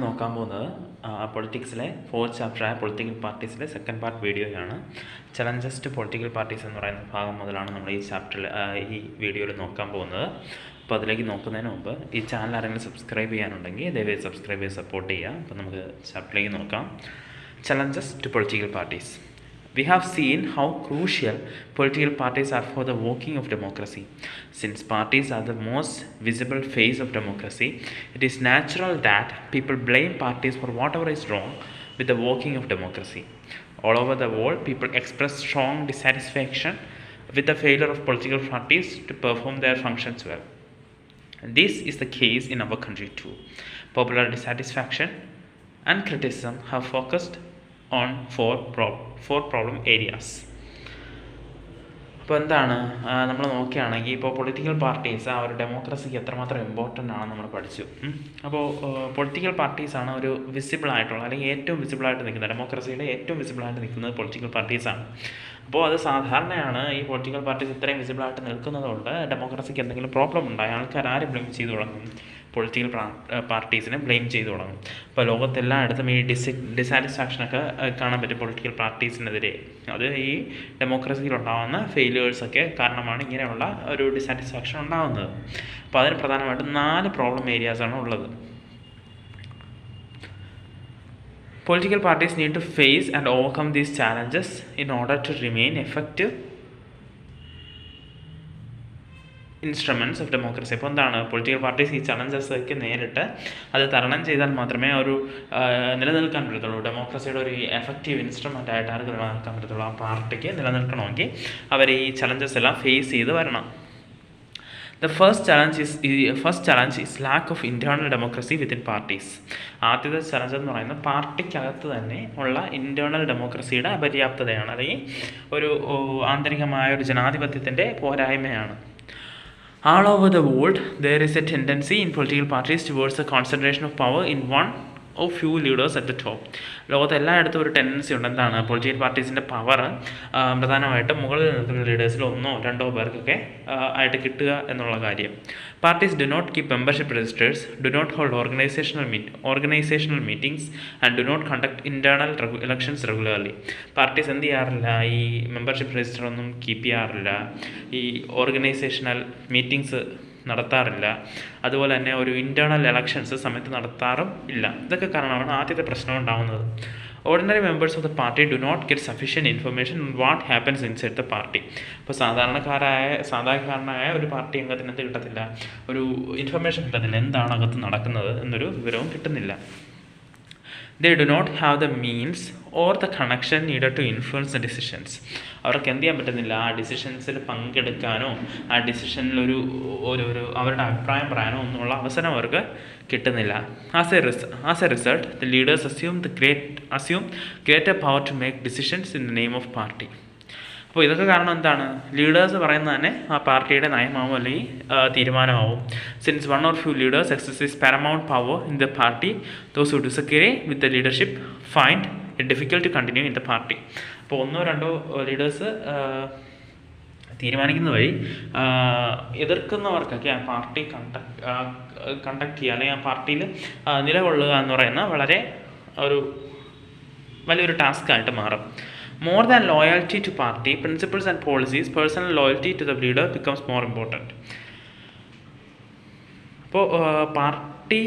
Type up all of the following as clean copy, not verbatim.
നോക്കാൻ പോകുന്നത് പൊളിറ്റിക്സിലെ fourth ചാപ്റ്ററായ political പാർട്ടീസിലെ second part വീഡിയോയാണ്. ചലഞ്ചസ് ടു പൊളിറ്റിക്കൽ പാർട്ടീസ് എന്ന് പറയുന്ന ഭാഗം മുതലാണ് നമ്മൾ ഈ ചാപ്റ്ററിൽ ഈ വീഡിയോയിൽ നോക്കാൻ പോകുന്നത്. അപ്പോൾ അതിലേക്ക് നോക്കുന്നതിന് മുമ്പ് ഈ ചാനൽ ആരെങ്കിലും സബ്സ്ക്രൈബ് ചെയ്യാനുണ്ടെങ്കിൽ ദയവായി സബ്സ്ക്രൈബ് ചെയ്ത് സപ്പോർട്ട് ചെയ്യുക. അപ്പോൾ നമുക്ക് ചാപ്റ്ററിലേക്ക് നോക്കാം. Challenges to political parties. We have seen how crucial political parties are for the working of democracy. Since parties are the most visible face of democracy, it is natural that people blame parties for whatever is wrong with the working of democracy. All over the world, people express strong dissatisfaction with the failure of political parties to perform their functions well. This is the case in our country too. Popular dissatisfaction and criticism have focused on four problem areas. അപ്പോൾ എന്താണ് നമ്മൾ നോക്കുകയാണെങ്കിൽ ഇപ്പോൾ political parties ആ ഒരു ഡെമോക്രസിക്ക് എത്രമാത്രം important ആണെന്ന് നമ്മൾ പഠിച്ചു. അപ്പോൾ പൊളിറ്റിക്കൽ പാർട്ടീസാണ് ഒരു വിസിബിളായിട്ടുള്ള അല്ലെങ്കിൽ ഏറ്റവും വിസിബിളായിട്ട് നിൽക്കുന്നത്, ഡെമോക്രസിയുടെ ഏറ്റവും വിസിബിളായിട്ട് നിൽക്കുന്നത് പൊളിറ്റിക്കൽ പാർട്ടീസാണ്. അപ്പോൾ അത് സാധാരണയാണ് ഈ പൊളിറ്റിക്കൽ പാർട്ടീസ് ഇത്രയും വിസിബിളായിട്ട് നിൽക്കുന്നതുകൊണ്ട് ഡെമോക്രസിക്ക് എന്തെങ്കിലും പ്രോബ്ലം ഉണ്ടായി ആൾക്കാർ ആരും ബ്ലെയിം ചെയ്തു തുടങ്ങും, പൊളിറ്റിക്കൽ പാർട്ടീസിനെ ബ്ലെയിം ചെയ്തു തുടങ്ങും. ഇപ്പോൾ ലോകത്തെല്ലായിടത്തും ഈ ഡിസാറ്റിസ്ഫാക്ഷനൊക്കെ കാണാൻ പറ്റും പൊളിറ്റിക്കൽ പാർട്ടീസിനെതിരെ. അത് ഈ ഡെമോക്രസിയിലുണ്ടാകുന്ന ഫെയിലിയേഴ്സൊക്കെ കാരണമാണ് ഇങ്ങനെയുള്ള ഒരു ഡിസാറ്റിസ്ഫാക്ഷൻ ഉണ്ടാകുന്നത്. അപ്പോൾ അതിന് പ്രധാനമായിട്ടും 4 പ്രോബ്ലം ഏരിയാസാണ് ഉള്ളത്. Political parties need to face and overcome these challenges in order to remain effective instruments of democracy. അപ്പോൾ എന്താണ് പൊളിറ്റിക്കൽ പാർട്ടീസ് ഈ ചലഞ്ചസൊക്കെ നേരിട്ട് അത് തരണം ചെയ്താൽ മാത്രമേ ഒരു നിലനിൽക്കാൻ പറ്റത്തുള്ളൂ. ഡെമോക്രസിയുടെ ഒരു എഫക്റ്റീവ് ഇൻസ്ട്രുമെൻ്റ് ആയിട്ട് ആർക്ക് നിലനിൽക്കാൻ പറ്റത്തുള്ളൂ? ആ പാർട്ടിക്ക് നിലനിൽക്കണമെങ്കിൽ അവർ ഈ ചലഞ്ചസ് എല്ലാം ഫേസ് ചെയ്ത് വരണം. The first challenge is lack of internal democracy within parties. ആദ്യത്തെ ചലഞ്ച് എന്ന് പറയുന്നത് പാർട്ടിക്കകത്ത് തന്നെ ഉള്ള ഇൻറ്റേർണൽ ഡെമോക്രസിയുടെ അപര്യാപ്തതയാണ്, അല്ലെങ്കിൽ ഒരു ആന്തരികമായ ഒരു ജനാധിപത്യത്തിൻ്റെ പോരായ്മയാണ്. All over the world, there is a tendency in political parties towards the concentration of power in one or few leaders at the top. ലോകത്ത് എല്ലായിടത്തും ഒരു ടെൻഡൻസി ഉണ്ട്. എന്താണ്? പൊളിറ്റിക്കൽ പാർട്ടീസിൻ്റെ പവർ പ്രധാനമായിട്ടും മുകളിൽ നിൽക്കുന്ന ലീഡേഴ്സിൽ 1-2 പേർക്കൊക്കെ ആയിട്ട് കിട്ടുക എന്നുള്ള കാര്യം. Parties do not keep membership registers, do not hold organisational meetings and do not conduct internal elections regularly. Parties എന്ത് ചെയ്യാറില്ല? ഈ മെമ്പർഷിപ്പ് രജിസ്റ്റർ ഒന്നും കീപ്പ് ചെയ്യാറില്ല, ഈ ഓർഗനൈസേഷണൽ മീറ്റിംഗ്സ് നടത്താറില്ല, അതുപോലെ തന്നെ ഒരു ഇൻറ്റേർണൽ ഇലക്ഷൻസ് സമയത്ത് നടത്താറും ഇല്ല. ഇതൊക്കെ കാരണമാണ് ആദ്യത്തെ പ്രശ്നം ഉണ്ടാകുന്നത്. Ordinary members of the party do not get sufficient information on what happens inside the party. ഇപ്പോൾ സാധാരണക്കാരനായ ഒരു പാർട്ടി അംഗത്തിന് എന്ത് കിട്ടത്തില്ല? ഒരു ഇൻഫർമേഷൻ കിട്ടത്തില്ല, എന്താണ് അകത്ത് നടക്കുന്നത് എന്നൊരു വിവരവും കിട്ടുന്നില്ല. They do not have the means or the connection needed to influence the decisions. അവർക്ക് എന്ത് ചെയ്യാൻ പറ്റുന്നില്ല? ആ ഡിസിഷൻസിൽ പങ്കെടുക്കാനോ ആ ഡിസിഷനിൽ ഒരു അവരുടെ അഭിപ്രായം പറയാനോ ഒന്നുമുള്ള അവസരം അവർക്ക് കിട്ടുന്നില്ല. As a result, the leaders assume greater power to make decisions in the name of party. അപ്പോൾ ഇതൊക്കെ കാരണം എന്താണ്? ലീഡേഴ്സ് പറയുന്നത് തന്നെ ആ പാർട്ടിയുടെ നയമാവും അല്ലെങ്കിൽ തീരുമാനമാവും. Since one or few leaders exercise paramount power in the party, those who disagree with the leadership find it difficult to continue in the party. അപ്പോൾ 1-2 ലീഡേഴ്സ് തീരുമാനിക്കുന്ന വഴി എതിർക്കുന്നവർക്കൊക്കെ ആ പാർട്ടി കണ്ടക്ട് ചെയ്യുക അല്ലെങ്കിൽ ആ പാർട്ടിയിൽ നിലകൊള്ളുക എന്ന് പറയുന്ന വളരെ വലിയൊരു ടാസ്ക്കായിട്ട് മാറും. More than loyalty to party principles and policies, personal loyalty to the leader becomes more important. അപ്പോൾ പാർട്ടി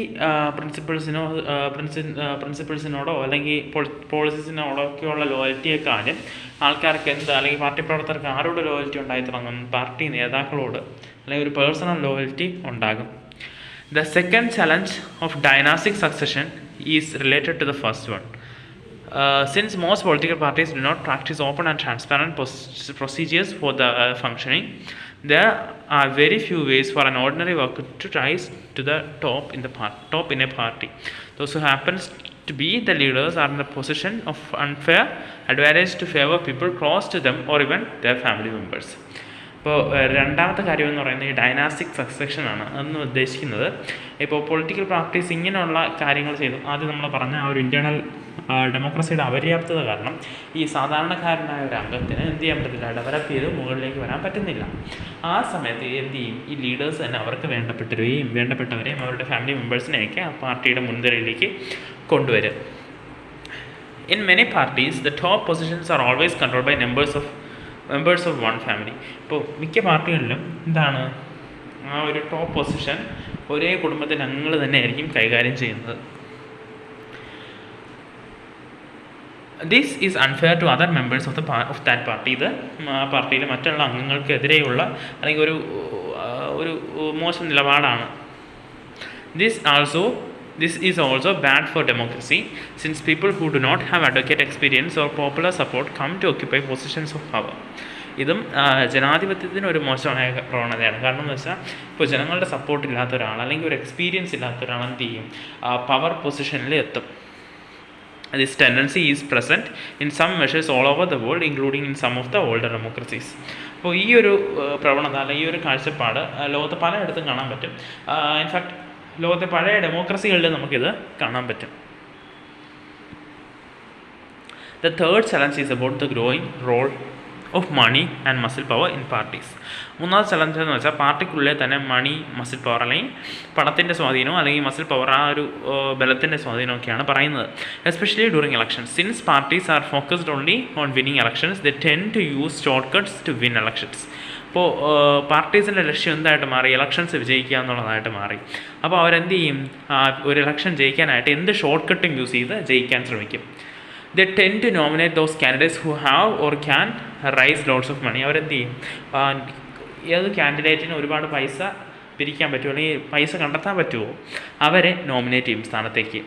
പ്രിൻസിപ്പിൾസിനോടോ അല്ലെങ്കിൽ പോളിസീസിനോടോ ഒക്കെയുള്ള ലോയൽറ്റിയെക്കാളും ആൾക്കാർക്ക് അല്ലെങ്കിൽ പാർട്ടി പ്രവർത്തകർക്ക് ആരോട് ലോയൽറ്റി ഉണ്ടായി തുടങ്ങും? പാർട്ടി നേതാക്കളോട് അല്ലെങ്കിൽ ഒരു പേഴ്സണൽ ലോയൽറ്റി ഉണ്ടാകും. The second challenge of dynastic succession is related to the first one. Since most political parties do not practice open and transparent procedures for the functioning, there are very few ways for an ordinary worker to rise to the top in a party. Those who happens to be the leaders are in a position of unfair advantage to favor people close to them or even their family members. ഇപ്പോൾ രണ്ടാമത്തെ കാര്യം എന്ന് പറയുന്നത് ഈ dynastic സക്സഷനാണ്. അതെന്ന് ഉദ്ദേശിക്കുന്നത് ഇപ്പോൾ political parties ഇങ്ങനെയുള്ള കാര്യങ്ങൾ ചെയ്തു. ആദ്യം നമ്മൾ പറഞ്ഞ ആ ഒരു ഇൻറ്റേർണൽ ഡെമോക്രസിയുടെ അപര്യാപ്തത കാരണം ഈ സാധാരണക്കാരനായ ഒരു അംഗത്തിന് എന്ത് ചെയ്യാൻ പറ്റത്തില്ല, ഡെവലപ്പ് ചെയ്ത് മുകളിലേക്ക് വരാൻ പറ്റുന്നില്ല. ആ സമയത്ത് എന്ത് ചെയ്യും, ഈ ലീഡേഴ്സ് തന്നെ അവർക്ക് വേണ്ടപ്പെട്ടവരെയും അവരുടെ ഫാമിലി മെമ്പേഴ്സിനെയൊക്കെ ആ പാർട്ടിയുടെ മുൻനിരയിലേക്ക് കൊണ്ടുവരും. In many parties, the top positions are always controlled by members of one family. ഇപ്പോൾ മിക്ക പാർട്ടികളിലും എന്താണ്, ആ ഒരു ടോപ്പ് പൊസിഷൻ ഒരേ കുടുംബത്തിലെ അംഗങ്ങൾ തന്നെ ആയിരിക്കും കൈകാര്യം ചെയ്യുന്നത്. This is unfair to other members of that party. ഇത് ആ പാർട്ടിയിലെ മറ്റുള്ള അംഗങ്ങൾക്കെതിരെയുള്ള അല്ലെങ്കിൽ ഒരു മോശം നിലപാടാണ്. This is also bad for democracy, since people who do not have adequate experience or popular support come to occupy positions of power. ഇതും ജനാധിപത്യത്തിന് ഒരു മോശമായ പ്രവണതയാണ്. കാരണം എന്ന് വെച്ചാൽ ഇപ്പോൾ ജനങ്ങളുടെ സപ്പോർട്ട് ഇല്ലാത്ത ഒരാൾ അല്ലെങ്കിൽ ഒരു എക്സ്പീരിയൻസ് ഇല്ലാത്ത ഒരാൾ എന്ത് ചെയ്യും, പവർ പൊസിഷനിൽ എത്തും. This tendency is present in some measures all over the world, including in some of the older democracies. അപ്പോൾ ഈ ഒരു പ്രവണത അല്ലെങ്കിൽ ഈ ഒരു കാഴ്ചപ്പാട് ലോകത്ത് പലയിടത്തും കാണാൻ പറ്റും. ഇൻഫാക്ട് ലോകത്തെ പഴയ ഡെമോക്രസികളിൽ നമുക്കിത് കാണാൻ പറ്റും. The third challenge is about the growing role of money and muscle power in parties. മൂന്നാമത്തെ ചലഞ്ച് എന്ന് വെച്ചാൽ പാർട്ടിക്കുള്ളിൽ തന്നെ മണി, മസിൽ പവർ അല്ലെങ്കിൽ പണത്തിൻ്റെ സ്വാധീനവും അല്ലെങ്കിൽ മസിൽ പവർ, ആ ഒരു ബലത്തിൻ്റെ സ്വാധീനമൊക്കെയാണ് പറയുന്നത്. Especially during elections. Since parties are focused only on winning elections, they tend to use short cuts to win elections. അപ്പോൾ പാർട്ടീസിൻ്റെ ലക്ഷ്യം എന്തായിട്ട് മാറി, ഇലക്ഷൻസ് വിജയിക്കുക എന്നുള്ളതായിട്ട് മാറി. അപ്പോൾ അവരെന്ത് ചെയ്യും, ഒരു ഇലക്ഷൻ ജയിക്കാനായിട്ട് എന്ത് ഷോർട്ട് കട്ടും യൂസ് ചെയ്ത് ജയിക്കാൻ ശ്രമിക്കും. They tend to nominate those candidates who have or can raise lots of money. അവരെന്ത് ചെയ്യും, ഏത് കാൻഡിഡേറ്റിന് ഒരുപാട് പൈസ പിരിക്കാൻ പറ്റുമോ അല്ലെങ്കിൽ പൈസ കണ്ടെത്താൻ പറ്റുമോ അവരെ നോമിനേറ്റ് ചെയ്യും സ്ഥാനത്തേക്ക്.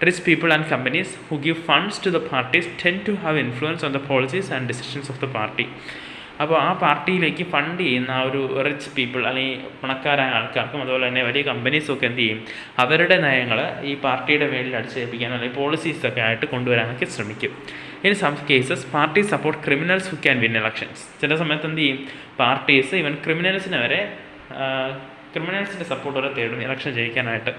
Rich people and companies who give funds to the parties tend to have influence on the policies and decisions of the party. അപ്പോൾ ആ പാർട്ടിയിലേക്ക് ഫണ്ട് ചെയ്യുന്ന ആ ഒരു റിച്ച് പീപ്പിൾ അല്ലെങ്കിൽ പണക്കാരായ ആൾക്കാർക്കും അതുപോലെ തന്നെ വലിയ കമ്പനീസൊക്കെ എന്ത് ചെയ്യും, അവരുടെ നയങ്ങൾ ഈ പാർട്ടിയുടെ മേലിൽ അടിച്ചേൽപ്പിക്കാൻ അല്ലെങ്കിൽ പോളിസീസൊക്കെ ആയിട്ട് കൊണ്ടുവരാനൊക്കെ ശ്രമിക്കും. In some cases parties support criminals who can win elections. ചില സമയത്ത് എന്ത് ചെയ്യും, പാർട്ടീസ് ഈവൻ ക്രിമിനൽസിൻ്റെ സപ്പോർട്ട് വരെ തേടും ഇലക്ഷൻ ജയിക്കാനായിട്ട്.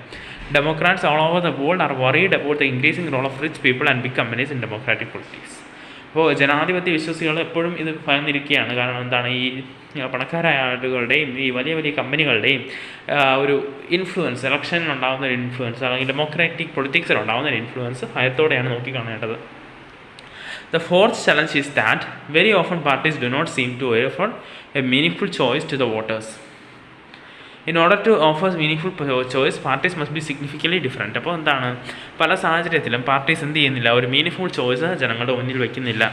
Democrats all over the world are worried about the increasing role of rich people and big companies in democratic politics. അപ്പോൾ ജനാധിപത്യ വിശ്വാസികൾ എപ്പോഴും ഇത് ഭയന്നിരിക്കുകയാണ്. കാരണം എന്താണ്, ഈ പണക്കാരായ ആളുകളുടെയും ഈ വലിയ വലിയ കമ്പനികളുടെയും ഒരു ഇൻഫ്ലുവൻസ്, ഇലക്ഷനിലുണ്ടാകുന്ന ഒരു ഇൻഫ്ലുവൻസ് അല്ലെങ്കിൽ ഡെമോക്രാറ്റിക് പൊളിറ്റിക്സിലുണ്ടാകുന്ന ഒരു influence ഭയത്തോടെയാണ് നോക്കിക്കാണേണ്ടത്. The fourth challenge is that very often parties do not seem to offer a meaningful choice to the voters. In order to offer meaningful choice, parties must be significantly different. അപ്പോൾ എന്താണ്, പല സാഹചര്യത്തിലും parties എന്ത് ചെയ്യുന്നില്ല, ഒരു meaningful choice ജനങ്ങളുടെ മുന്നിൽ വയ്ക്കുന്നില്ല.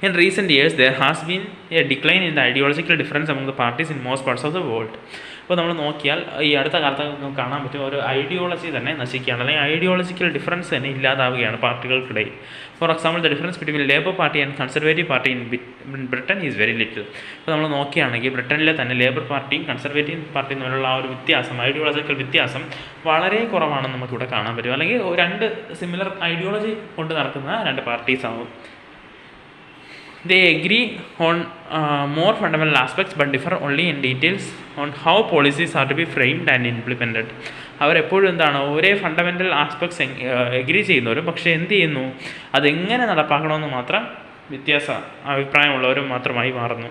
In recent years, there has been a decline in the ideological difference among the parties in most parts of the world. അപ്പോൾ നമ്മൾ നോക്കിയാൽ ഈ അടുത്ത കാലത്ത് നമുക്ക് കാണാൻ പറ്റും, ഒരു ഐഡിയോളജി തന്നെ നശിക്കുകയാണ്, അല്ലെങ്കിൽ ഐഡിയോളജിക്കൽ ഡിഫറൻസ് തന്നെ ഇല്ലാതാവുകയാണ് പാർട്ടികൾക്കിടയിൽ. For example, the difference between Labour Party and Conservative Party in Britain is very little. അപ്പോൾ നമ്മൾ നോക്കുകയാണെങ്കിൽ ബ്രിട്ടനിലെ തന്നെ ലേബർ പാർട്ടിയും കൺസർവേറ്റീവ് പാർട്ടിയും തമ്മിലുള്ള ആ ഒരു വ്യത്യാസം, ഐഡിയോളജിക്കൽ വ്യത്യാസം വളരെ കുറവാണെന്ന് നമുക്കിവിടെ കാണാൻ പറ്റും. അല്ലെങ്കിൽ രണ്ട് സിമിലർ ഐഡിയോളജി കൊണ്ട് നടക്കുന്ന രണ്ട് പാർട്ടീസ് ആവും. They agree on more fundamental aspects but differ only in details on how policies are to be framed and implemented. അവരെപ്പോഴും എന്താണ്, ഒരേ ഫണ്ടമെൻ്റൽ ആസ്പെക്ട്സ് എഗ്രി ചെയ്യുന്നവരും പക്ഷേ എന്ത് ചെയ്യുന്നു, അതെങ്ങനെ നടപ്പാക്കണമെന്ന് മാത്രം അഭിപ്രായമുള്ളവരും മാത്രമായി മാറുന്നു.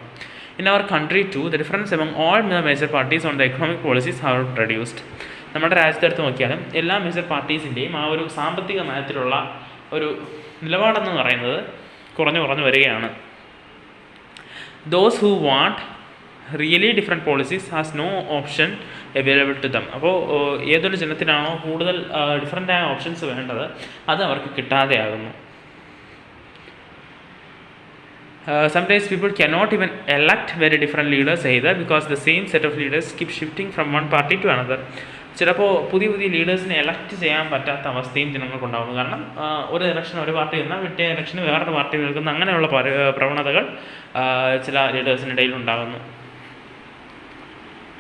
In our country too, the difference among all the major parties on the economic policies have reduced. നമ്മുടെ രാജ്യത്തെടുത്ത് നോക്കിയാലും എല്ലാ മേജർ പാർട്ടീസിൻ്റെയും ആ ഒരു സാമ്പത്തിക നയത്തിലുള്ള ഒരു നിലപാടെന്ന് പറയുന്നത് കുറഞ്ഞു വരികയാണ്. Those who want really different policies has no option available to them. അപ്പോൾ ഏതൊരു ജനത്തിനാണോ കൂടുതൽ ഡിഫറൻ്റായ ഓപ്ഷൻസ് വേണ്ടത് അത് അവർക്ക് കിട്ടാതെയാകുന്നു. Sometimes people cannot even elect very different leaders either because the same set of leaders keep shifting from one party to another. ചിലപ്പോൾ പുതിയ ലീഡേഴ്സിനെ elect ചെയ്യാൻ പറ്റാത്ത അവസ്ഥയും ജനങ്ങൾക്കുണ്ടാകുന്നു. കാരണം ഒരു ഇലക്ഷൻ ഒരു പാർട്ടി നിന്നാൽ മറ്റേ ഇലക്ഷന് വേറൊരു പാർട്ടി നിൽക്കുന്ന അങ്ങനെയുള്ള പ്രവണതകൾ ചില ലീഡേഴ്സിനിടയിൽ ഉണ്ടാകുന്നു.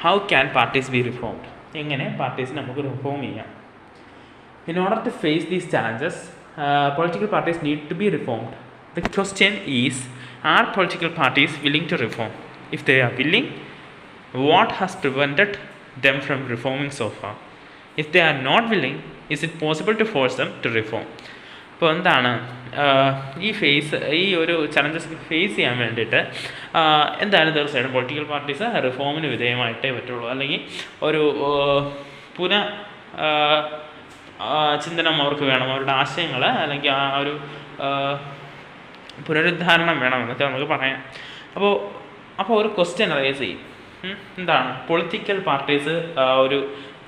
How can parties be reformed? എങ്ങനെ പാർട്ടീസിനെ നമുക്ക് റിഫോം ചെയ്യാം? In order to face these challenges, political parties need to be reformed. The question is, are political parties willing to reform? If they are willing, what has prevented them from reforming so far? If they are not willing, is it possible to force them to reform? ഇപ്പോൾ എന്താണ് ഈ ഒരു challenges face ചെയ്യാൻ വേണ്ടിയിട്ട് എന്തായാലും തീർച്ചയായിട്ടും political parties റിഫോമിന് വിധേയമായിട്ടേ പറ്റുള്ളൂ. അല്ലെങ്കിൽ ഒരു ചിന്തനം അവർക്ക് വേണം, അവരുടെ ആശയങ്ങൾ അല്ലെങ്കിൽ ആ ഒരു പുനരുദ്ധാരണം വേണമെന്നൊക്കെ നമുക്ക് പറയാം. അപ്പോൾ ഒരു ക്വസ്റ്റ്യൻ റേസ് ചെയ്യും, എന്താണ് പൊളിറ്റിക്കൽ പാർട്ടീസ് ഒരു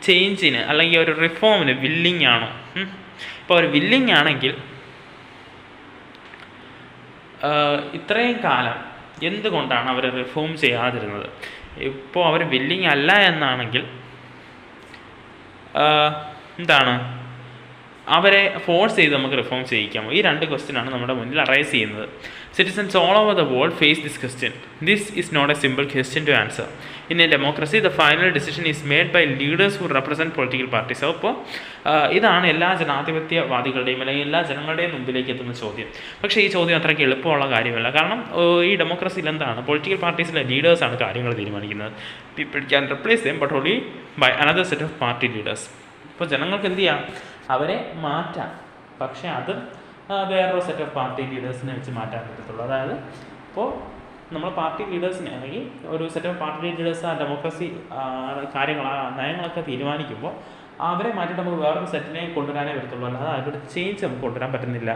ചേഞ്ചിന് അല്ലെങ്കിൽ ഒരു റിഫോമിന് വില്ലിങ് ആണോ? ഇപ്പോൾ അവർ വില്ലിങ് ആണെങ്കിൽ ഇത്രയും കാലം എന്തുകൊണ്ടാണ് അവർ റിഫോം ചെയ്യാതിരുന്നത്? ഇപ്പോൾ അവർ വില്ലിങ് അല്ല എന്നാണെങ്കിൽ എന്താണ് അവരെ ഫോഴ്സ് ചെയ്ത് നമുക്ക് റിഫോം ചെയ്യിക്കാമോ? ഈ രണ്ട് ക്വസ്റ്റ്യനാണ് നമ്മുടെ മുന്നിൽ അറൈസ് ചെയ്യുന്നത്. Citizens all over the world face this question. This is not a simple question to answer. In a democracy, the final decision is made by leaders who represent political parties. അപ്പോൾ ഇതാണ് എല്ലാ ജനാധിപത്യവാദികളുടെയും അല്ലെങ്കിൽ എല്ലാ ജനങ്ങളുടെയും മുമ്പിലേക്ക് എത്തുന്ന ചോദ്യം. പക്ഷേ ഈ ചോദ്യം അത്രയ്ക്ക് എളുപ്പമുള്ള കാര്യമല്ല. കാരണം ഈ ഡെമോക്രസിയിൽ എന്താണ്, പൊളിറ്റിക്കൽ പാർട്ടീസിലെ ലീഡേഴ്സാണ് കാര്യങ്ങൾ തീരുമാനിക്കുന്നത്. People can replace them but only by another set of party leaders. ഇപ്പോൾ ജനങ്ങൾക്ക് എന്ത് ചെയ്യാം, അവരെ മാറ്റാം, പക്ഷേ അത് വേറൊരു സെറ്റ് ഓഫ് പാർട്ടി ലീഡേഴ്സിനെ വെച്ച് മാറ്റാൻ പറ്റത്തുള്ളൂ. അതായത് ഇപ്പോൾ നമ്മൾ പാർട്ടി ലീഡേഴ്സിനെ അല്ലെങ്കിൽ ഒരു സെറ്റ് ഓഫ് പാർട്ടി ലീഡേഴ്സ് ആ ഡെമോക്രസി കാര്യങ്ങൾ ആ നയങ്ങളൊക്കെ തീരുമാനിക്കുമ്പോൾ അവരെ മാറ്റിയിട്ട് നമുക്ക് വേറൊരു സെറ്റിനെ കൊണ്ടുവരാനേ പറ്റത്തുള്ളൂ. അല്ലാതെ അവരുടെ ചേഞ്ച് നമുക്ക് കൊണ്ടുവരാൻ പറ്റുന്നില്ല.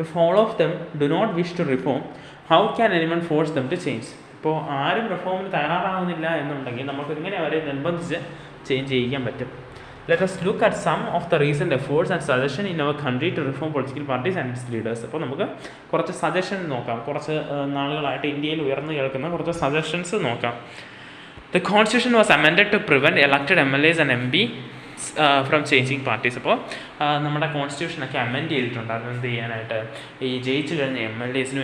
If all of them do not wish to reform, how can anyone force them to change? ഇപ്പോൾ ആരും റിഫോമിന് തയ്യാറാകുന്നില്ല എന്നുണ്ടെങ്കിൽ നമുക്ക് എങ്ങനെ അവരെ നിർബന്ധിച്ച് ചേഞ്ച് ചെയ്യിക്കാൻ പറ്റും? Let us look at some of the recent efforts and suggestions in our country to reform political parties and its leaders. അപ്പോൾ നമുക്ക് കുറച്ച് സജഷൻ നോക്കാം, കുറച്ച് നാളുകളായിട്ട് ഇന്ത്യയിൽ ഉയർന്നു കേൾക്കുന്ന കുറച്ച് സജഷൻസ് നോക്കാം. The constitution was amended to prevent elected MLAs and MPs from changing parties. അപ്പോൾ നമ്മുടെ കോൺസ്റ്റിറ്റ്യൂഷനൊക്കെ അമെൻഡ് ചെയ്തിട്ടുണ്ടായിരുന്നു. എന്ത് ചെയ്യാനായിട്ട് ഈ ജയിച്ചു കഴിഞ്ഞ MLAസിനും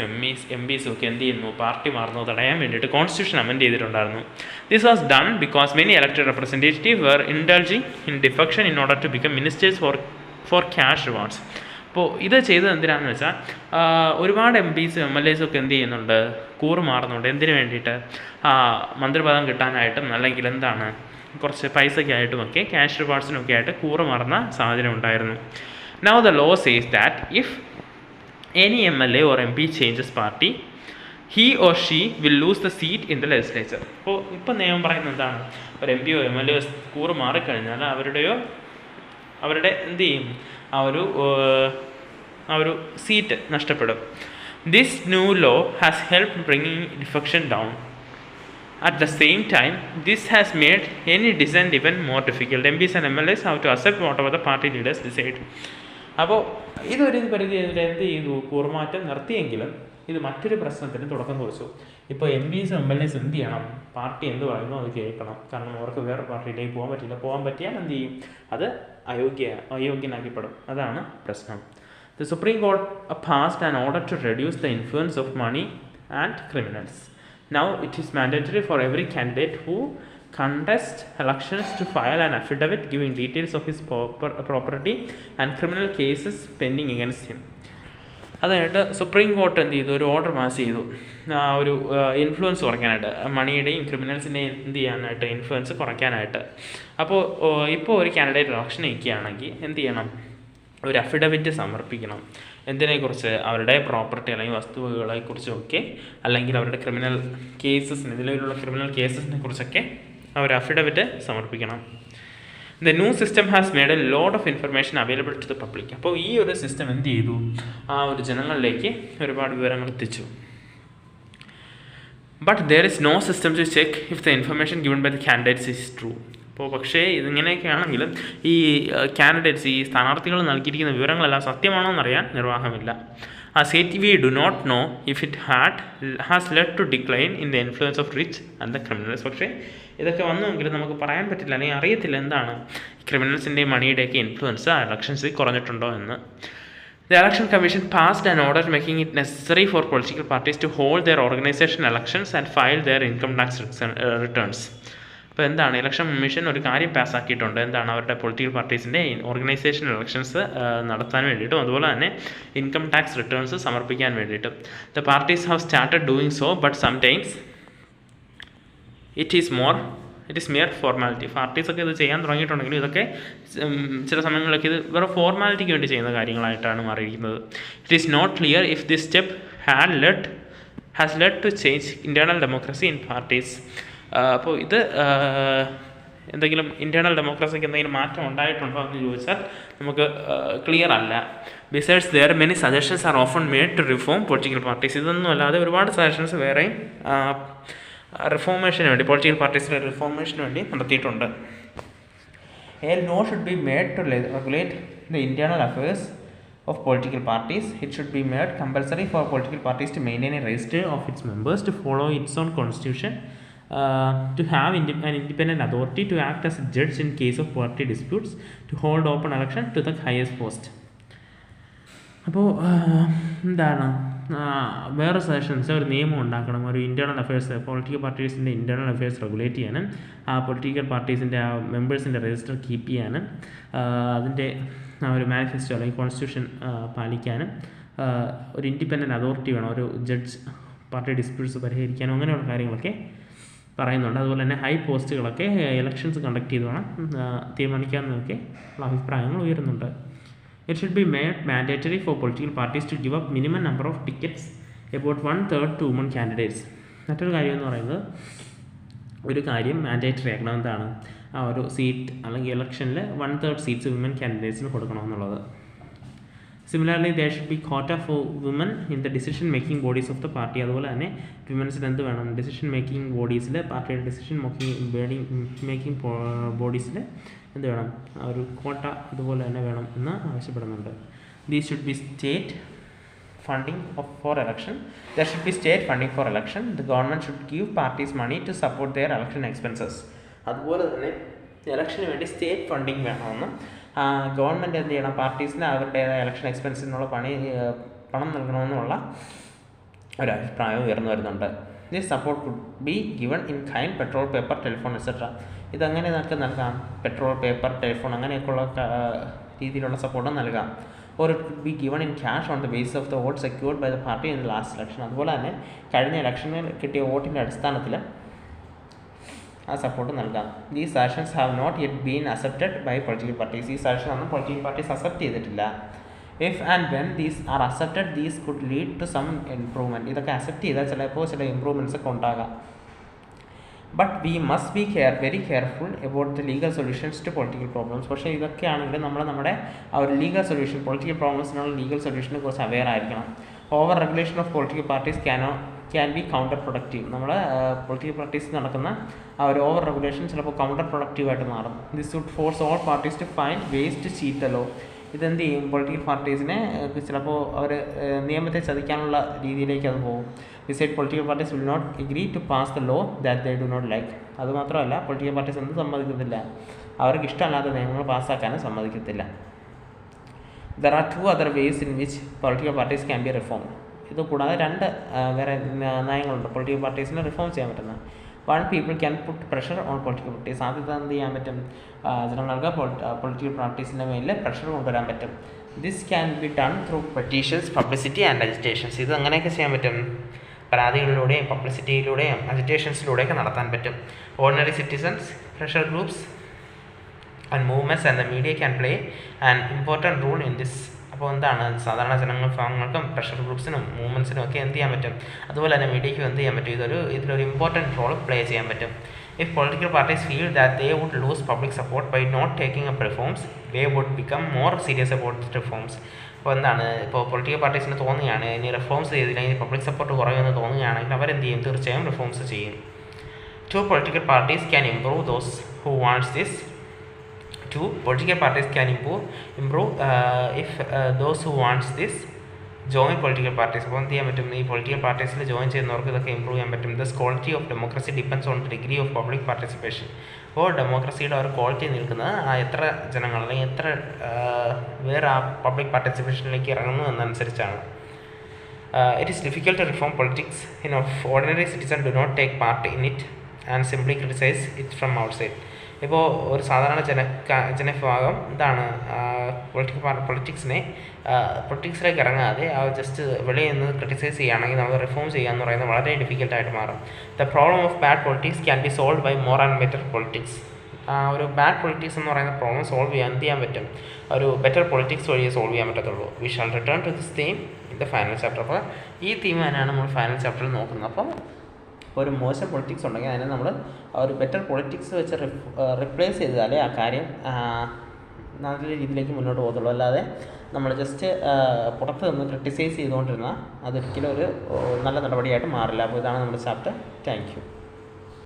MPസും ഒക്കെ എന്ത് ചെയ്യുന്നു, പാർട്ടി മാറുന്നത് തടയാൻ വേണ്ടിയിട്ട് കോൺസ്റ്റിറ്റ്യൂഷൻ അമെൻഡ് ചെയ്തിട്ടുണ്ടായിരുന്നു. This was done because many elected representative were indulging in defection in order to become ministers for cash rewards. അപ്പോൾ ഇത് ചെയ്തത് എന്തിനാണെന്ന് വെച്ചാൽ ഒരുപാട് MPസും MLAസും ഒക്കെ എന്ത് ചെയ്യുന്നുണ്ട്, കൂറുമാറുന്നുണ്ട്. എന്തിനു വേണ്ടിയിട്ട്? മന്ത്രിപദം കിട്ടാനായിട്ടും അല്ലെങ്കിൽ എന്താണ് കുറച്ച് പൈസയ്ക്കായിട്ടുമൊക്കെ ക്യാഷ് റിവാർഡ്സിനൊക്കെ ആയിട്ട് കൂറുമാറുന്ന സാഹചര്യം ഉണ്ടായിരുന്നു. Now the law says that if any MLA or MP changes party, he or she will lose the seat in the legislature. അപ്പോൾ ഇപ്പം നിയമം പറയുന്നത് എന്താണ്, ഒരു MPയോ MLAയോ കൂറ് മാറിക്കഴിഞ്ഞാൽ അവരുടെ എന്ത് ചെയ്യും, ആ ഒരു സീറ്റ് നഷ്ടപ്പെടും. This new law has help bringing defection down. At the same time, this has made any dissent even more difficult. MPs and MLAs have to accept whatever the party leaders decide. അപ്പോൾ ഇതൊരു പരിധി എന്ത് ചെയ്തു, കൂറുമാറ്റം നിർത്തിയെങ്കിലും ഇത് മറ്റൊരു പ്രശ്നത്തിന് തുടക്കം കുറിച്ചു. ഇപ്പോൾ MPസും MLAസും എന്ത് ചെയ്യണം, പാർട്ടി എന്ത് പറയുന്നു അത് കേൾക്കണം. കാരണം അവർക്ക് വേറെ പാർട്ടിയിലേക്ക് പോകാൻ പറ്റില്ല. പോകാൻ പറ്റിയാൽ എന്ത് ചെയ്യും, അത് അയോഗ്യനാക്കിപ്പെടും. അതാണ് പ്രശ്നം. The Supreme Court passed an order to reduce the influence of money and criminals. Now it is mandatory for every candidate who contests elections to file an affidavit giving details of his property and criminal cases pending against him. അതായിട്ട് supreme court എന്ത് ചെയ്തു, ഒരു order pass ചെയ്തു, ഒരു influence കുറയ്ക്കാനായിട്ട്, മണിയുടെയും ക്രിമിനൽസിൻ്റെയും എന്ത് ചെയ്യാനായിട്ട് influence കുറയ്ക്കാനായിട്ട്. അപ്പോൾ ഇപ്പോൾ ഒരു കാൻഡിഡേറ്റ് ഇലക്ഷൻ നിൽക്കുകയാണെങ്കിൽ എന്ത് ചെയ്യണം, ഒരു അഫിഡവിറ്റ് സമർപ്പിക്കണം. എന്തിനെക്കുറിച്ച്? അവരുടെ പ്രോപ്പർട്ടി അല്ലെങ്കിൽ വസ്തുവകളെക്കുറിച്ചൊക്കെ, അല്ലെങ്കിൽ അവരുടെ ക്രിമിനൽ കേസസിന്, നിലവിലുള്ള ക്രിമിനൽ കേസസിനെ കുറിച്ചൊക്കെ അവർ അഫിഡവിറ്റ് സമർപ്പിക്കണം. The new system has made a lot of information available to the public. അപ്പോൾ ഈ ഒരു സിസ്റ്റം എന്ത് ചെയ്തു, ആ ഒരു ജനങ്ങളിലേക്ക് ഒരുപാട് വിവരങ്ങൾ എത്തിച്ചു. But there is no system to check if the information given by the candidates is true. അപ്പോൾ പക്ഷേ ഇതിങ്ങനെയൊക്കെ ആണെങ്കിലും ഈ കാൻഡിഡേറ്റ്സ്, ഈ സ്ഥാനാർത്ഥികൾ നൽകിയിരിക്കുന്ന വിവരങ്ങളെല്ലാം സത്യമാണോ എന്നറിയാൻ നിർവാഹമില്ല. As yet we do not know if it has led to decline in the influence of rich and the criminals. പക്ഷേ ഇതൊക്കെ വന്നുവെങ്കിലും നമുക്ക് പറയാൻ പറ്റില്ല, അല്ലെങ്കിൽ അറിയത്തില്ല എന്താണ് ക്രിമിനൽസിൻ്റെയും മണിയുടെയൊക്കെ ഇൻഫ്ലുവൻസ് ആ ഇലക്ഷൻസിൽ കുറഞ്ഞിട്ടുണ്ടോ എന്ന്. The Election Commission passed an order making it necessary for political parties to hold their organization elections and file their income tax returns. അപ്പോൾ എന്താണ് ഇലക്ഷൻ കമ്മീഷൻ ഒരു കാര്യം പാസ്സാക്കിയിട്ടുണ്ട്, എന്താണ് അവരുടെ പൊളിറ്റിക്കൽ പാർട്ടീസിൻ്റെ ഓർഗനൈസേഷൻ ഇലക്ഷൻസ് നടത്താൻ വേണ്ടിയിട്ടും അതുപോലെ തന്നെ ഇൻകം ടാക്സ് റിട്ടേൺസ് സമർപ്പിക്കാൻ വേണ്ടിയിട്ടും. The parties have started doing so but sometimes it is mere formality. പാർട്ടീസൊക്കെ ഇത് ചെയ്യാൻ തുടങ്ങിയിട്ടുണ്ടെങ്കിലും ഇതൊക്കെ ചില സമയങ്ങളിലൊക്കെ ഇത് വേറെ ഫോർമാലിറ്റിക്ക് വേണ്ടി ചെയ്യുന്ന കാര്യങ്ങളായിട്ടാണ് മാറിയിരിക്കുന്നത്. It is not clear if this step has led to change internal democracy in parties. അപ്പോൾ ഇത് എന്തെങ്കിലും ഇൻറ്റേർണൽ ഡെമോക്രസിക്ക് എന്തെങ്കിലും മാറ്റം ഉണ്ടായിട്ടുണ്ടോ എന്ന് ചോദിച്ചാൽ നമുക്ക് ക്ലിയർ അല്ല. Besides there many suggestions are often made to reform political parties. ഇതൊന്നും അല്ലാതെ ഒരുപാട് സജഷൻസ് വേറെയും റിഫോർമേഷന് വേണ്ടി പൊളിറ്റിക്കൽ പാർട്ടീസിൻ്റെ റിഫോർമേഷന് വേണ്ടി നടത്തിയിട്ടുണ്ട്. A law should be made to regulate the internal affairs of political parties. It should be made compulsory for political parties to maintain a register of its members, to follow its own constitution, to have an independent authority to act as a judge in case of party disputes, to hold open election to the highest post. അപ്പോൾ എന്താണ് വേറെ suggestions ഒരു നിയമം ഉണ്ടാക്കണം, ഒരു internal affairs political പാർട്ടീസിൻ്റെ internal affairs regulate ചെയ്യാനും ആ പൊളിറ്റിക്കൽ പാർട്ടീസിൻ്റെ ആ മെമ്പേഴ്സിൻ്റെ രജിസ്റ്റർ കീപ്പ് ചെയ്യാനും അതിൻ്റെ ഒരു മാനിഫെസ്റ്റോ അല്ലെങ്കിൽ കോൺസ്റ്റിറ്റ്യൂഷൻ പാലിക്കാനും ഒരു ഇൻഡിപെൻഡൻറ്റ് അതോറിറ്റി വേണം, ഒരു ജഡ്ജ് പാർട്ടി ഡിസ്പ്യൂട്ട്സ് പരിഹരിക്കാനും അങ്ങനെയുള്ള കാര്യങ്ങളൊക്കെ പറയുന്നുണ്ട്. അതുപോലെ തന്നെ ഹൈ പോസ്റ്റുകളൊക്കെ ഇലക്ഷൻസ് കണ്ടക്ട് ചെയ്ത് വേണം തീരുമാനിക്കാമെന്നൊക്കെ ഉള്ള അഭിപ്രായങ്ങൾ ഉയരുന്നുണ്ട്. It should be made mandatory for political parties to give up minimum number of tickets, about 1/3 to women candidates. മറ്റൊരു കാര്യം എന്ന് പറയുന്നത് ഒരു കാര്യം മാൻഡേറ്ററി ആക്കണം, എന്താണ് ആ ഒരു സീറ്റ് അല്ലെങ്കിൽ ഇലക്ഷനിൽ 1/3 സീറ്റ്സ് വിമൻ കാൻഡിഡേറ്റ്സിന് കൊടുക്കണമെന്നുള്ളത്. Similarly there should be quota for women in the decision making bodies of the party. അതുപോലെ തന്നെ വിമൻസിന് എന്ത് വേണം, ഡിസിഷൻ മേക്കിംഗ് ബോഡീസിൽ പാർട്ടിയുടെ ഡിസിഷൻ മേക്കിംഗ് ബോഡീസിൽ എന്ത് വേണം, ഒരു കോട്ട അതുപോലെ തന്നെ വേണം എന്ന് ആവശ്യപ്പെടുന്നുണ്ട്. These should be state funding for election. There should be state funding for election. The government should give parties money to support their election expenses. അതുപോലെ തന്നെ ഇലക്ഷന് വേണ്ടി സ്റ്റേറ്റ് ഫണ്ടിങ് വേണമെന്നും ഗവൺമെൻറ് എന്ത് ചെയ്യണം, പാർട്ടീസിന് അവരുടേതായ ഇലക്ഷൻ എക്സ്പെൻസിനുള്ള പണം നൽകണമെന്നുള്ള ഒരു അഭിപ്രായം ഉയർന്നു വരുന്നുണ്ട്. This support could be given in kind, petrol, paper, telephone etcetera. ഇതങ്ങനെ നമുക്ക് നൽകാം, പെട്രോൾ, പേപ്പർ, ടെലിഫോൺ അങ്ങനെയൊക്കെയുള്ള രീതിയിലുള്ള സപ്പോർട്ട് നൽകാം. Or it could be given in cash on the basis of the vote secured by the party in the last election. അതുപോലെ തന്നെ കഴിഞ്ഞ ഇലക്ഷനിൽ കിട്ടിയ വോട്ടിൻ്റെ അടിസ്ഥാനത്തിൽ ആ സപ്പോർട്ട് നൽകാം. These suggestions have not yet been accepted by political parties. ഈ സജഷൻ ഒന്നും പൊളിറ്റിക്കൽ പാർട്ടീസ് അക്സെപ്റ്റ് ചെയ്തിട്ടില്ല. If and when these are accepted these could lead to some improvement. ഇതൊക്കെ അക്സെപ്റ്റ് ചെയ്താൽ ചിലപ്പോൾ ചില ഇംപ്രൂവ്മെൻറ്റ്സ് ഒക്കെ ഉണ്ടാകാം. But we must be very careful about the legal solutions to political problems. പക്ഷേ ഇതൊക്കെയാണെങ്കിൽ നമ്മുടെ ആ ഒരു ലീഗൽ സൊല്യൂഷൻ, പൊളിറ്റിക്കൽ പ്രോബ്ലംസിനുള്ള ലീഗൽ സൊല്യൂഷനെ കുറിച്ച് അവെയർ ആയിരിക്കണം. Over regulation of political parties can be counter productive. നമ്മൾ പൊളിറ്റിക്കൽ പാർട്ടീസ് നടക്കുന്ന ആ ഒരു ഓവർ റെഗുലേഷൻ ചിലപ്പോൾ കൗണ്ടർ പ്രൊഡക്റ്റീവായിട്ട് മാറും. This would force all parties to find ways to cheat the law. ഇതെന്ത് ചെയ്യും, പൊളിറ്റിക്കൽ പാർട്ടീസിനെ ചിലപ്പോൾ അവർ നിയമത്തെ ചതിക്കാനുള്ള രീതിയിലേക്ക് അത് പോകും. Beside political parties will not agree to pass the law that they do not like. അതുമാത്രമല്ല പൊളിറ്റിക്കൽ പാർട്ടീസ് ഒന്നും സമ്മതിക്കത്തില്ല, അവർക്ക് ഇഷ്ടമല്ലാത്ത നിയമങ്ങൾ പാസ്സാക്കാനും സമ്മതിക്കത്തില്ല. There are 2 other ways in which political parties can be reformed. ഇത് കൂടാതെ 2 വേറെ നയങ്ങളുണ്ട് പൊളിറ്റിക്കൽ പാർട്ടീസിനെ റിഫോം ചെയ്യാൻ പറ്റുന്ന. One, people can put pressure on political parties. ആദ്യത്തെ എന്ത് ചെയ്യാൻ പറ്റും, ജനങ്ങൾക്ക് പൊളിറ്റിക്കൽ പാർട്ടീസിൻ്റെ മേലിൽ പ്രഷർ കൊണ്ടുവരാൻ പറ്റും. This can be done through petitions, publicity and agitations. ഇത് അങ്ങനെയൊക്കെ ചെയ്യാൻ പറ്റും, പരാതികളിലൂടെയും പബ്ലിസിറ്റിയിലൂടെയും അജിറ്റേഷൻസിലൂടെയൊക്കെ നടത്താൻ പറ്റും. Ordinary citizens, pressure groups and movements and the media can play an important role in this. അപ്പോൾ എന്താണ്, സാധാരണ വിഭാഗങ്ങൾക്കും പ്രഷർ ഗ്രൂപ്പ്സിനും മൂവ്മെൻറ്റ്സിനും ഒക്കെ എന്ത് ചെയ്യാൻ പറ്റും, അതുപോലെ തന്നെ മീഡിയയ്ക്കും എന്ത് ചെയ്യാൻ പറ്റും, ഇതിലൊരു ഇമ്പോർട്ടൻറ്റ് റോൾ പ്ലേ ചെയ്യാൻ പറ്റും. If political parties feel that they would lose public support by not taking up reforms, they would become more serious about reforms. അപ്പോൾ എന്താണ്, ഇപ്പോൾ പൊളിറ്റിക്കൽ പാർട്ടീസിന് തോന്നുകയാണ് ഇനി റിഫോംസ് ചെയ്തില്ലെങ്കിൽ പബ്ലിക് സപ്പോർട്ട് കുറയുമെന്ന് തോന്നുകയാണെങ്കിൽ അവരെന്ത് ചെയ്യും, തീർച്ചയായും റിഫോംസ് ചെയ്യും. 2 political parties can improve those who wants this. 2 political parties can improve if those who wants this join political parties. അപ്പോൾ എന്ത് ചെയ്യാൻ പറ്റും, ഈ പൊളിറ്റിക്കൽ പാർട്ടീസിൽ ജോയിൻ ചെയ്യുന്നവർക്ക് ഇതൊക്കെ ഇമ്പ്രൂവ് ചെയ്യാൻ പറ്റും. Thus quality of democracy depends on the degree of public participation. അപ്പോൾ ഡെമോക്രസിയുടെ ഒരു ക്വാളിറ്റി നിൽക്കുന്നത് ആ എത്ര ജനങ്ങൾ അല്ലെങ്കിൽ എത്ര വേറെ ആ പബ്ലിക് പാർട്ടിസിപ്പേഷനിലേക്ക് ഇറങ്ങുന്നു എന്നനുസരിച്ചാണ്. It is difficult to reform politics if ordinary citizens do not take part in it. And simply criticise it from outside. ഇപ്പോൾ ഒരു സാധാരണ ജനവിഭാഗം എന്താണ് പൊളിറ്റിക്സിലേക്ക് ഇറങ്ങാതെ ജസ്റ്റ് വെളിയിൽ നിന്ന് ക്രിട്ടിസൈസ് ചെയ്യുകയാണെങ്കിൽ നമുക്ക് റിഫോം ചെയ്യുക എന്ന് പറയുന്നത് വളരെ ഡിഫിക്കൽട്ടായിട്ട് മാറും. The problem of bad politics can be solve by more and better politics. ഒരു ബാഡ് പൊളിറ്റിക്സ് എന്ന് പറയുന്ന പ്രോബ്ലം സോൾവ് ചെയ്യാൻ എന്ത് ചെയ്യാൻ പറ്റും? ഒരു ബെറ്റർ പൊളിറ്റിക്സ് വഴിയേ സോൾവ് ചെയ്യാൻ പറ്റത്തുള്ളൂ. We shall return to this theme in the final chapter. അപ്പോൾ ഈ തീം തന്നെയാണ് നമ്മൾ ഫൈനൽ ചാപ്റ്ററിൽ നോക്കുന്നത്. അപ്പം ഒരു മോശം പൊളിറ്റിക്സ് ഉണ്ടെങ്കിൽ അതിനെ നമ്മൾ ഒരു ബെറ്റർ പൊളിറ്റിക്സ് വെച്ച് റിപ്ലേസ് ചെയ്താലേ ആ കാര്യം നല്ല രീതിയിലേക്ക് മുന്നോട്ട് പോകത്തുള്ളൂ. അല്ലാതെ നമ്മൾ ജസ്റ്റ് പുറത്ത് നിന്ന് ക്രിട്ടിസൈസ് ചെയ്തുകൊണ്ടിരുന്നാൽ അതൊരിക്കലും ഒരു നല്ല നടപടിയായിട്ട് മാറില്ല. അപ്പോൾ ഇതാണ് നമ്മുടെ ചാപ്റ്റർ. Thank you.